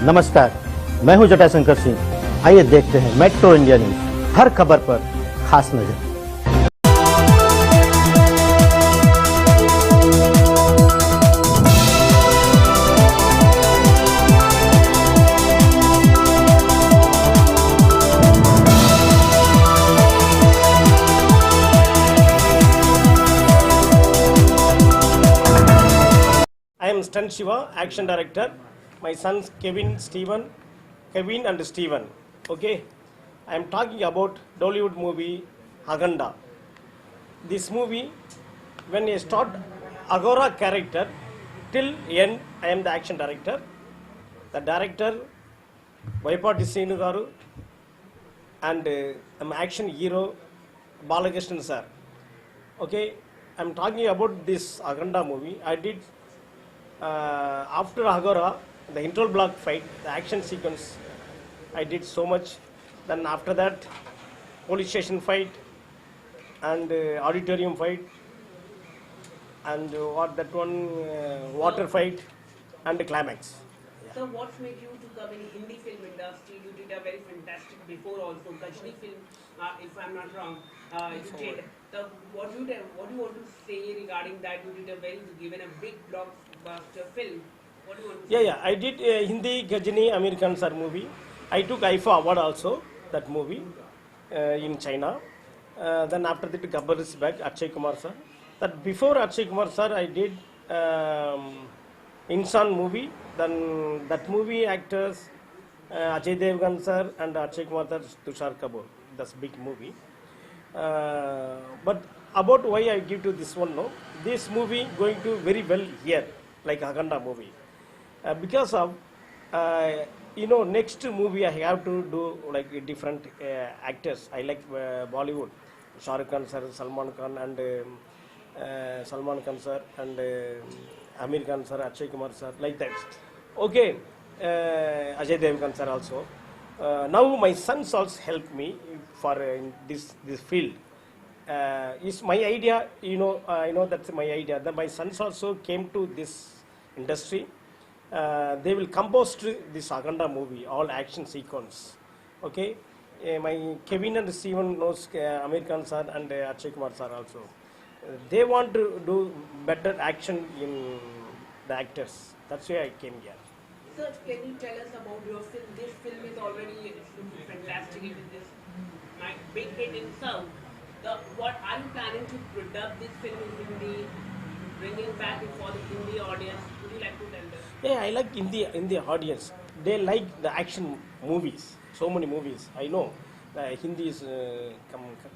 नमस्कार, मैं हूं जटाशंकर सिंह। आइए देखते हैं मेट्रो इंडिया न्यूज, हर खबर पर खास नजर। I am Stan Shiva, action director. My sons Kevin and Steven. Okay, I am talking about Dollywood movie Aganda. This movie, when I start Agora character till end, I am the action director. The director Vaipati Srinu garu and I'm action hero Balakrishnan sir. Okay, I am talking about this Aganda movie. I did after Agora, the intro block fight, the action sequence, I did so much. Then after that, police station fight and auditorium fight and what that one water fight and the climax. So what made you to come in Hindi film industry? You did a very fantastic before also Gajni film, if I'm not wrong. You did. So what do you want to say regarding that? You did a very given a big blockbuster film. What do you want to say? Yeah. I did Hindi Gajni American Sir movie. I took IFA award also that movie in China. Then after that Gabbar is back Akshay Kumar sir. That before Akshay Kumar sir I did Insan movie. Then that movie actors Ajay Devgan sir and Akshay Kumar sir, Tushar Kapoor. That's big movie. But about why I give to this one, no, this movie going to very well here, like Aganda movie, because of next movie I have to do like different actors. I like Bollywood, Shah Rukh Khan sir, Salman Khan sir and Amir Khan sir, Akshay Kumar sir, like that. Okay, Ajay Devgan sir also. Now my sons also help me for in this field. Is my idea, I know that's my idea. That my sons also came to this industry. They will compose this Aganda movie, all action sequence. Okay, my Kevin and Steven knows Amir Khan sir and Akshay Kumar sir also. They want to do better action in the actors. That's why I came here. Sir, can you tell us about your film? This film is already fantastic. It is my big hit in South. What are you planning to product this film in Hindi, bringing back it for the Hindi audience? Would you like to tell us? Yeah, I like Hindi audience. They like the action movies. So many movies. I know Hindi is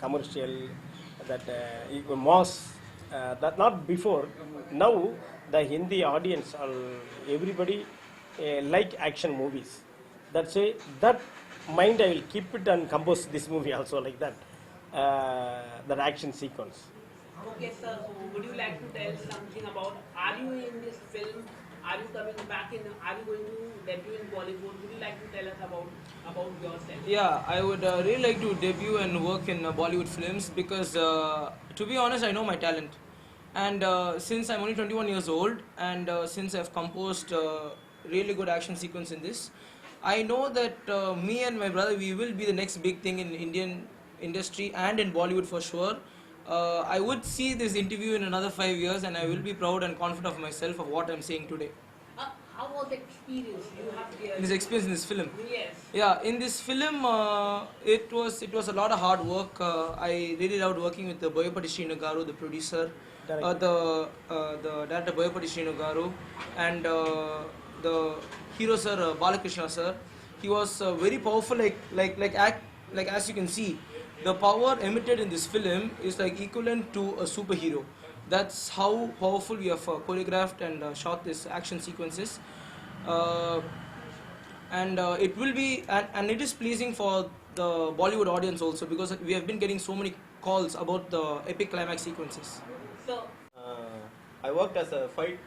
commercial. That mass. That not before. Now the Hindi audience, everybody like action movies. That's why that mind I will keep it and compose this movie also like that. That action sequence. Okay, sir. So would you like to tell something about? Are you in this film? Are you coming back in? Are you going to debut in Bollywood? Would you like to tell us about yourself? Yeah, I would really like to debut and work in Bollywood films because, to be honest, I know my talent. And since I'm only 21 years old and since I've composed really good action sequence in this, I know that me and my brother, we will be the next big thing in Indian industry and in Bollywood for sure. I would see this interview in another 5 years and I will be proud and confident of myself of what I'm saying today. How was the experience you have here? This experience in this film. Yes. Yeah, in this film, it was a lot of hard work. I really loved working with the Boyapati Srinu garu, the producer, the director Boyapati Srinu garu, and the hero sir Balakrishna sir. He was very powerful, like as you can see, the power emitted in this film is like equivalent to a superhero. That's how powerful we have choreographed and shot this action sequences. And it will be and it is pleasing for the Bollywood audience also because we have been getting so many calls about the epic climax sequences. So I worked as a fight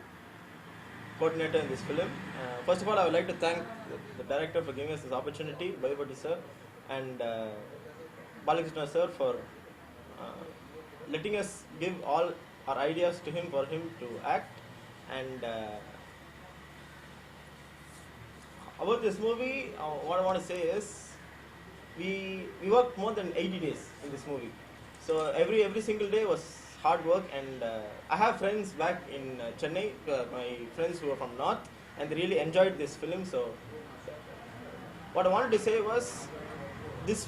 coordinator in this film. First of all, I would like to thank the director for giving us this opportunity, Boyapati sir, and Balakrishna sir for letting us give all our ideas to him for him to act. And About this movie, what I want to say is we worked more than 80 days in this movie. So every single day was hard work, and I have friends back in Chennai, my friends who are from North, and they really enjoyed this film. So what I wanted to say was this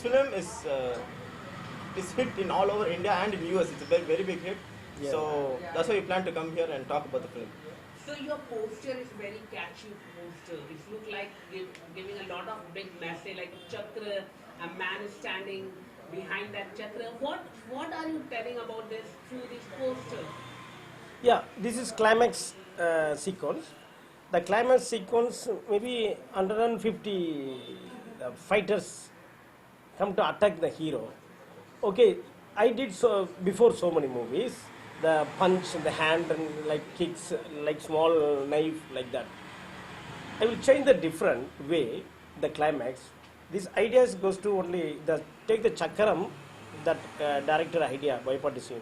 film is hit in all over India and in US. It's a very, very big hit. Yeah. So that's why we plan to come here and talk about the film. So your poster is very catchy poster. It looks like giving a lot of big message, like chakra, a man is standing behind that chakra. What are you telling about this through this poster? Yeah, this is climax sequence. The climax sequence, maybe 150 fighters come to attack the hero. Okay, I did so before so many movies. The punch in the hand and like kicks, like small knife, like that. I will change the different way, the climax. This idea goes to only take the chakram, that director idea by Patisino.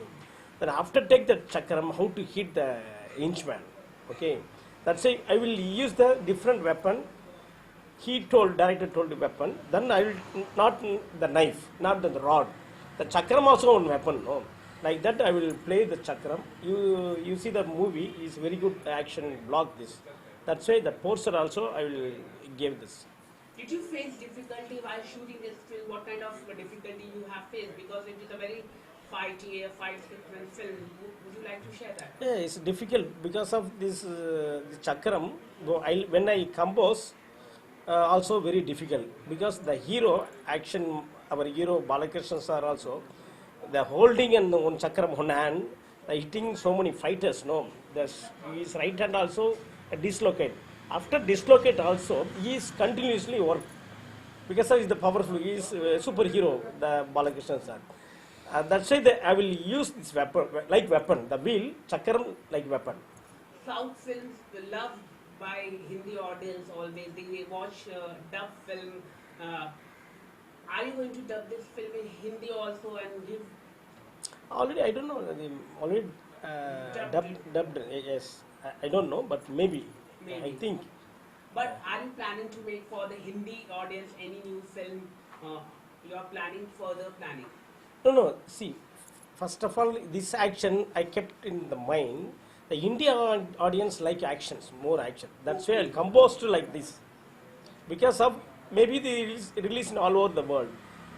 Then after take the chakram, how to hit the inchman. Okay, that's it. I will use the different weapon. Director told the weapon. Then I will not the knife, not the rod. The chakram also one weapon. No, like that I will play the chakram. You see the movie is very good action block this. That's why the poster also I will give this. Did you face difficulty while shooting this film? What kind of difficulty you have faced? Because it is a very fight sequence film. Would you like to share that? Yeah, it's difficult because of this chakram. When I compose, also very difficult because the hero action, our hero Balakrishna sir also, the holding and one chakram one hand, the hitting so many fighters. No, his right hand also dislocate. After dislocate also, he is continuously work because he is the powerful. He is superhero, the Balakrishna sir. That's why I will use this weapon, like weapon, the wheel, chakram like weapon. South films were loved by Hindi audience always. They watch dub film. Are you going to dub this film in Hindi also and give? Already, I don't know. Already dubbed. Yes, I don't know, but maybe. I think. But are you planning to make for the Hindi audience any new film? You are planning further planning. No. See, first of all, this action I kept in the mind. The Indian audience like actions, more action. That's why I composed like this. Because of maybe they release in all over the world,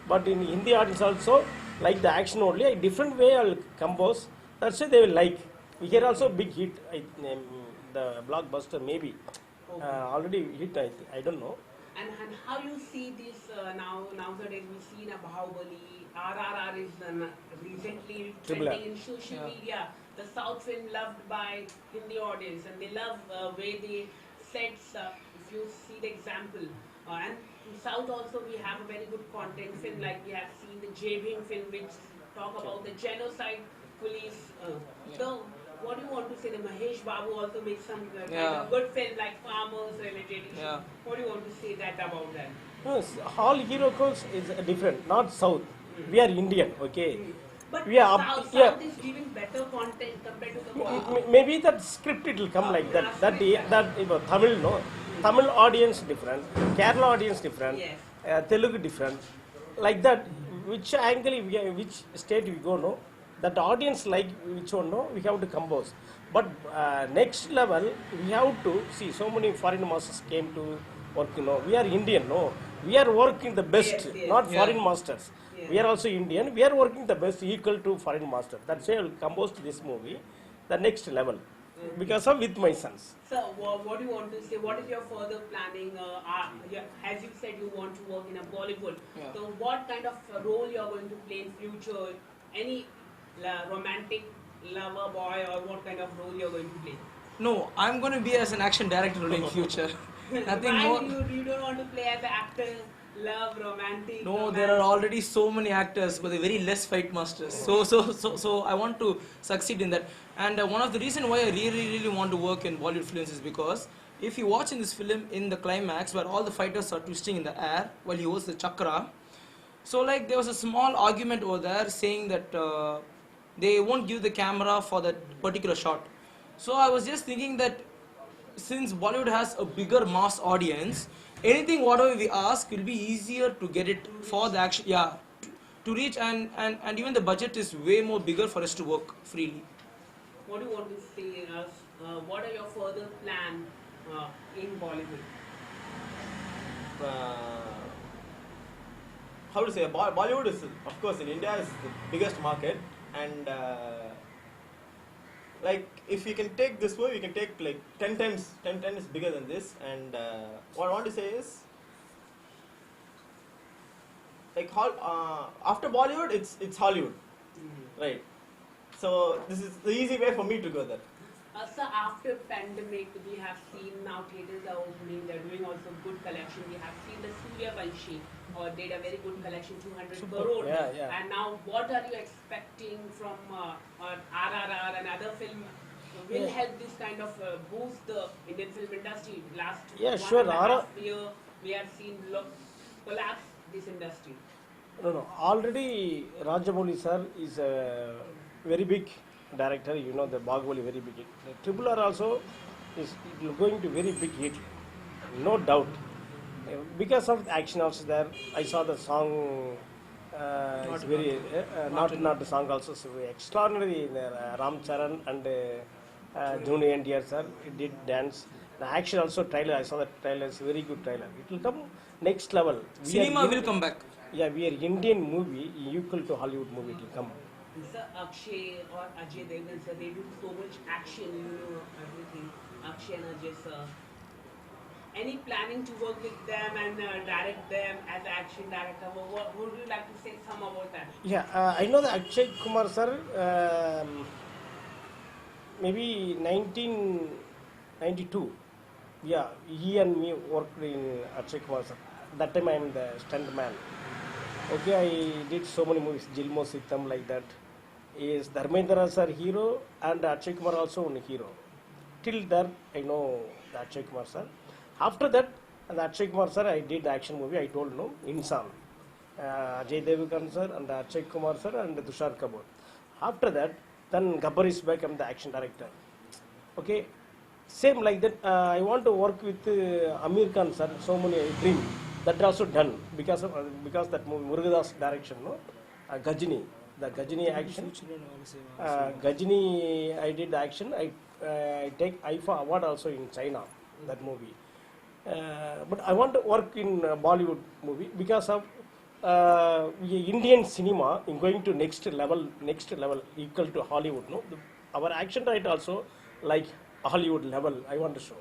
but in Hindi audience also like the action only. A different way I'll compose. That's why they will like. Here also big hit. The blockbuster maybe already hit. I don't know. And how you see this nowadays? We've seen a Bahubali, RRR is recently trending in social media. The South film loved by Hindi audience, and they love way they sets. If you see the example, and in South also we have a very good content film, like we have seen the Jai Bhim film, which talk about the genocide police. So what do you want to say? The Mahesh Babu also makes some kind of good film like farmers related issues. Yeah. What do you want to say that about that? No, all hero codes is different, not South. We are Indian, okay. But We are South is giving better content compared to the West. Maybe that script it will come like that. That Tamil no, Tamil audience different, Kerala audience different, Yes. Telugu different. Like that, which angle, which state we go no, that audience like which one no, we have to compose. But next level, we have to see so many foreign masters came to work. You know, we are Indian no, we are working the best, Yes. not Yeah. foreign masters. We are also Indian. We are working the best, equal to foreign master. That's why I will compose this movie, the next level, because of with my sons. So, what do you want to say? What is your further planning? As you said, you want to work in a Bollywood. Yeah. So, what kind of role you are going to play in future? Any romantic lover boy, or what kind of role you are going to play? No, I'm going to be as an action director in future. Nothing Why more. you don't want to play as an actor? Love, romantic. No, there are already so many actors, but they're very less fight masters. So I want to succeed in that. And one of the reason why I really want to work in Bollywood films is because if you watch in this film, in the climax where all the fighters are twisting in the air while he holds the chakra, so like there was a small argument over there saying that they won't give the camera for that particular shot. So I was just thinking that since Bollywood has a bigger mass audience, anything whatever we ask will be easier to get it for the action. Yeah, to reach, and even the budget is way more bigger for us to work freely. What do you want to say us? What are your further plans in Bollywood? How to say, Bollywood is, of course, in India is the biggest market, and like if we can take this movie, we can take like 10 times bigger than this. And what I want to say is, like after Bollywood, it's Hollywood, right? So this is the easy way for me to go there. So after pandemic, we have seen now theaters are opening. They're doing also good collection. We have seen the Suryavanshi did a very good collection, 200 crore. Yeah, yeah. And now, what are you expecting from RRR and other film? Will help this kind of boost the Indian film industry. Last Yeah, 1.5 sure. year, we have seen collapse this industry. No. Already Rajamouli sir is a very big director. You know the Bahubali very big hit. The Triple R also is going to very big hit, no doubt. Because of the action also there. I saw the song. It's very not the song also. So extraordinary. Ram Charan and Junior NTR sir did dance. The action also trailer. I saw the trailer. It's a very good trailer. It will come next level. Cinema will come back. Yeah, we are Indian movie equal to Hollywood movie. It will come. Sir, Akshay or Ajay Devgan sir, they do so much action, everything. Akshay and Ajay sir. Any planning to work with them and direct them as action director? What would you like to say some about that? Yeah, I know that Akshay Kumar sir, maybe 1992. Yeah, he and me worked in Akshay Kumar sir. That time I am the stunt man. Okay, I did so many movies, Jilmo Sitam like that. Is Dharmendra sir hero and Akshay Kumar also one hero. Till there I know the Akshay Kumar sir. After that, the Akshay Kumar sir, I did the action movie. I told no Insan. Ajay Devgan sir and Akshay Kumar sir and Tushar Kapoor. After that, then Gabbar is back. I'm the action director. Okay, same like that. I want to work with Amir Khan sir. So many dream. That also done because that movie Murugadas direction. No, Gajini. The Gajini action. Gajini, I did the action. I take IFA award also in China. That movie. But I want to work in Bollywood movie because of Indian cinema in going to next level equal to Hollywood. No, our action right also like Hollywood level. I want to show.